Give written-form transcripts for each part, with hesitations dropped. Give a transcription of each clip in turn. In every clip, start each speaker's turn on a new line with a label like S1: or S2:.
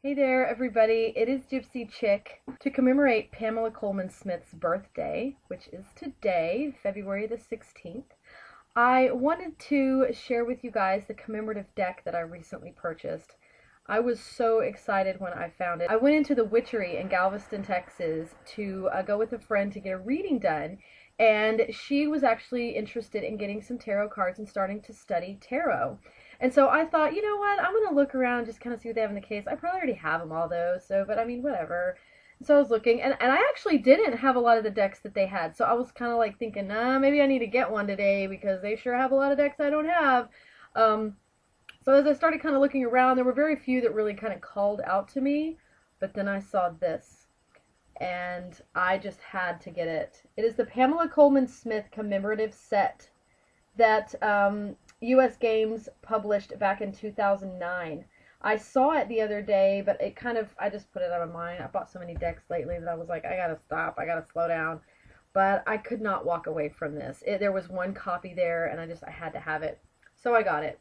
S1: Hey there, everybody. It is Gypsy Chick. To commemorate Pamela Colman Smith's birthday, which is today, February the 16th, I wanted to share with you guys the commemorative deck that I recently purchased. I was so excited when I found it. I went into the Witchery in Galveston, Texas to go with a friend to get a reading done, and she was actually interested in getting some tarot cards and starting to study tarot. And so I thought, you know what, I'm going to look around and just kind of see what they have in the case. I probably already have them all though, but I mean, whatever. So I was looking, and I actually didn't have a lot of the decks that they had. So I was kind of like thinking, maybe I need to get one today because they sure have a lot of decks I don't have. So as I started kind of looking around, there were very few that really kind of called out to me. But then I saw this, and I just had to get it. It is the Pamela Colman Smith commemorative set that U.S. Games published back in 2009. I saw it the other day, but I just put it out of mind. I bought so many decks lately that I was like, I gotta stop, I gotta slow down. But I could not walk away from this. There was one copy there, and I had to have it. So I got it.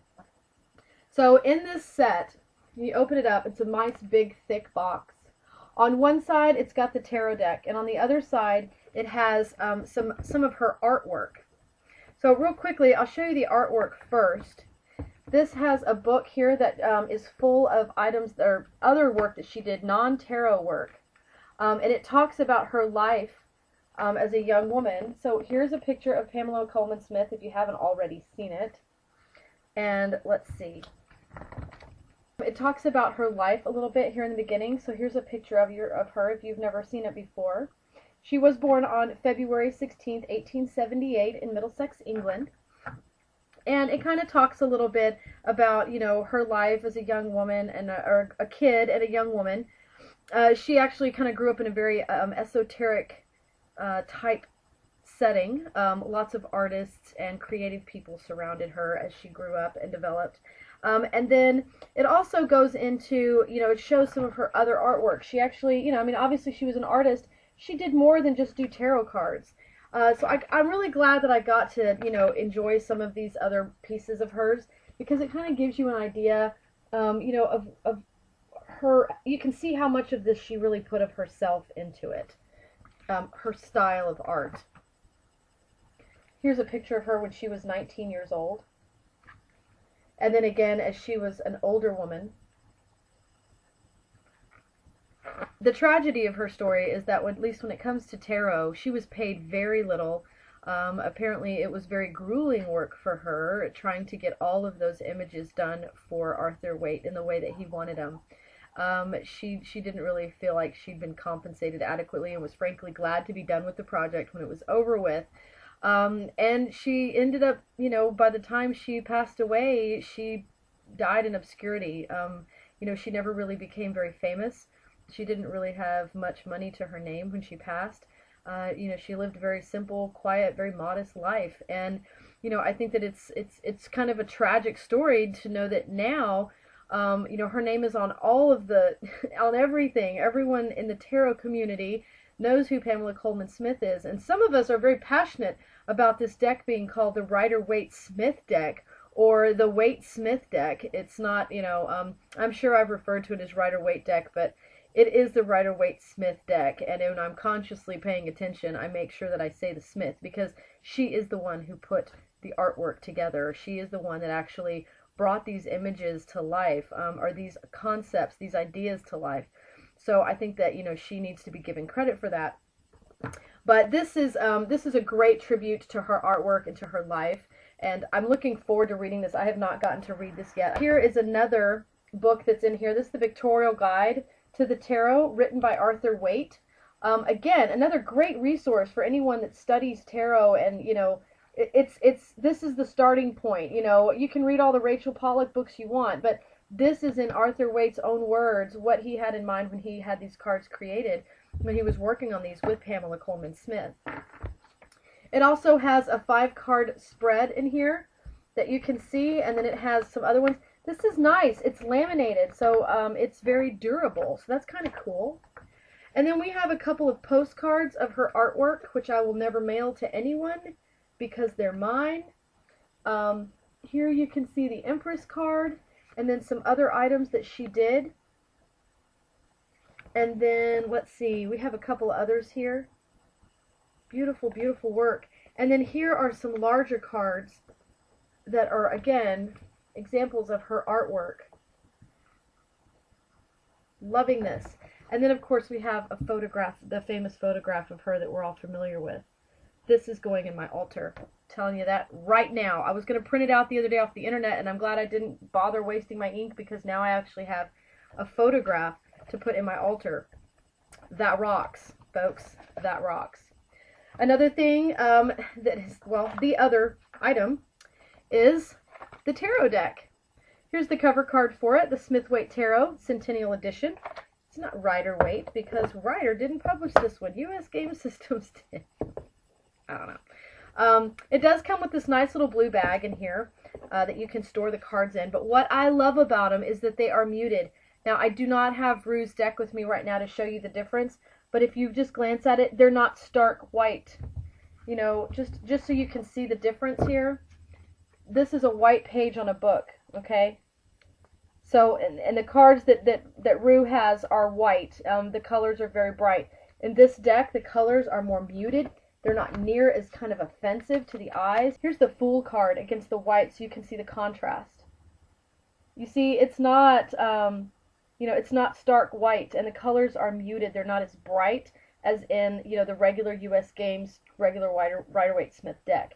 S1: So in this set, you open it up, it's a nice big thick box. On one side, it's got the tarot deck, and on the other side, it has some of her artwork. So real quickly, I'll show you the artwork first. This has a book here that is full of items that are other work that she did, non-tarot work. And it talks about her life as a young woman. So here's a picture of Pamela Colman Smith if you haven't already seen it. And let's see. It talks about her life a little bit here in the beginning. So here's a picture of her if you've never seen it before. She was born on February 16th, 1878 in Middlesex, England. And it kind of talks a little bit about, you know, her life as a young woman or a kid and a young woman. She actually kind of grew up in a very esoteric type setting. Lots of artists and creative people surrounded her as she grew up and developed. And then it also goes into, you know, it shows some of her other artwork. She actually, you know, I mean, obviously she was an artist. She did more than just do tarot cards. So I'm really glad that I got to, you know, enjoy some of these other pieces of hers, because it kind of gives you an idea, you know, of her. You can see how much of this she really put of herself into it, her style of art. Here's a picture of her when she was 19 years old. And then again, as she was an older woman. The tragedy of her story is that, at least when it comes to tarot, she was paid very little. Apparently it was very grueling work for her, trying to get all of those images done for Arthur Waite in the way that he wanted them. She didn't really feel like she'd been compensated adequately, and was frankly glad to be done with the project when it was over with. And she ended up, you know, by the time she passed away, she died in obscurity. You know, she never really became very famous. She didn't really have much money to her name when she passed. You know, she lived a very simple, quiet, very modest life. And, you know, I think that it's kind of a tragic story to know that now, you know, her name is on all of the, on everything. Everyone in the tarot community knows who Pamela Colman Smith is. And some of us are very passionate about this deck being called the Rider Waite Smith deck, or the Waite Smith deck. It's not, you know, I'm sure I've referred to it as Rider Waite deck, but it is the Rider Waite Smith deck, and when I'm consciously paying attention, I make sure that I say the Smith, because she is the one who put the artwork together. She is the one that actually brought these images to life, or these concepts, these ideas to life. So I think that, you know, she needs to be given credit for that. But this is a great tribute to her artwork and to her life, and I'm looking forward to reading this. I have not gotten to read this yet. Here is another book that's in here. This is the Pictorial Guide to the Tarot, written by Arthur Waite. Again, another great resource for anyone that studies tarot, and, you know, this is the starting point. You know, you can read all the Rachel Pollack books you want, but this is in Arthur Waite's own words, what he had in mind when he had these cards created, when he was working on these with Pamela Colman Smith. It also has a 5-card spread in here that you can see, and then it has some other ones. This is nice. It's laminated, so it's very durable, so that's kind of cool. And then we have a couple of postcards of her artwork, which I will never mail to anyone because they're mine. Here you can see the Empress card, and then some other items that she did. And then, let's see, we have a couple others here. Beautiful, beautiful work. And then here are some larger cards that are, again, examples of her artwork. Loving this. And then, of course, we have a photograph, the famous photograph of her that we're all familiar with. This is going in my altar. I'm telling you that right now. I was going to print it out the other day off the internet, and I'm glad I didn't bother wasting my ink, because now I actually have a photograph to put in my altar. That rocks, folks. That rocks. Another thing that is, well, the other item is the tarot deck. Here's the cover card for it, the Smith Waite Tarot Centennial Edition. It's not Rider Waite, because Rider didn't publish this one. US Game Systems did. I don't know. It does come with this nice little blue bag in here that you can store the cards in. But what I love about them is that they are muted. Now, I do not have Rue's deck with me right now to show you the difference. But if you just glance at it, they're not stark white. You know, just so you can see the difference here. This is a white page on a book, okay? So, and the cards that Rue has are white. The colors are very bright. In this deck, the colors are more muted. They're not near as kind of offensive to the eyes. Here's the Fool card against the white, so you can see the contrast. You see, it's not, you know, it's not stark white, and the colors are muted. They're not as bright as in, you know, the regular US Games, regular Rider Waite Smith deck.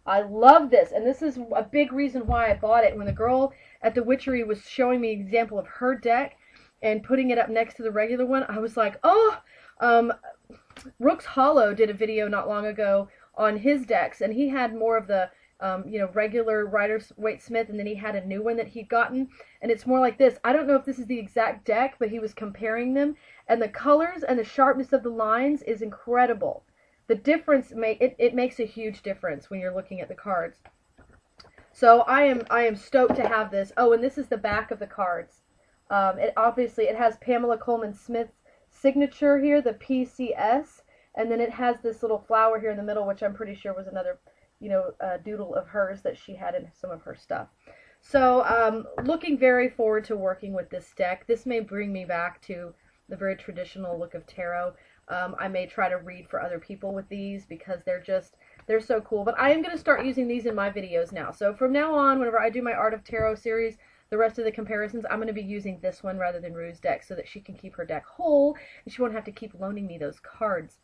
S1: I love this, and this is a big reason why I bought it. When the girl at the Witchery was showing me an example of her deck and putting it up next to the regular one, I was like, oh, Rook's Hollow did a video not long ago on his decks, and he had more of the, you know, regular Rider Waite Smith, and then he had a new one that he'd gotten, and it's more like this. I don't know if this is the exact deck, but he was comparing them, and the colors and the sharpness of the lines is incredible. The difference, it makes a huge difference when you're looking at the cards. So I am stoked to have this. Oh, and this is the back of the cards. It has Pamela Colman Smith's signature here, the PCS, and then it has this little flower here in the middle, which I'm pretty sure was another, you know, doodle of hers that she had in some of her stuff. So looking very forward to working with this deck. This may bring me back to the very traditional look of tarot. I may try to read for other people with these, because they're so cool. But I am going to start using these in my videos now. So from now on, whenever I do my Art of Tarot series, the rest of the comparisons, I'm going to be using this one rather than Rue's deck, so that she can keep her deck whole and she won't have to keep loaning me those cards.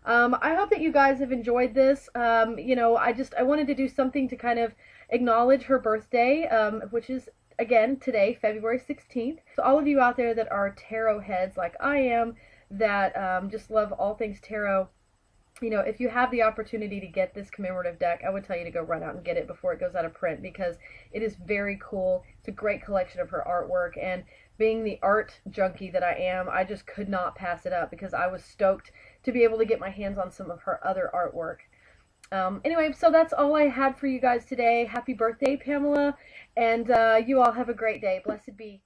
S1: I hope that you guys have enjoyed this. You know, I wanted to do something to kind of acknowledge her birthday, which is, again, today, February 16th. So all of you out there that are tarot heads like I am, that just love all things tarot, you know, if you have the opportunity to get this commemorative deck, I would tell you to go run out and get it before it goes out of print, because it is very cool. It's a great collection of her artwork, and being the art junkie that I am, I just could not pass it up, because I was stoked to be able to get my hands on some of her other artwork. Anyway, so that's all I had for you guys today. Happy birthday, Pamela, and you all have a great day. Blessed be.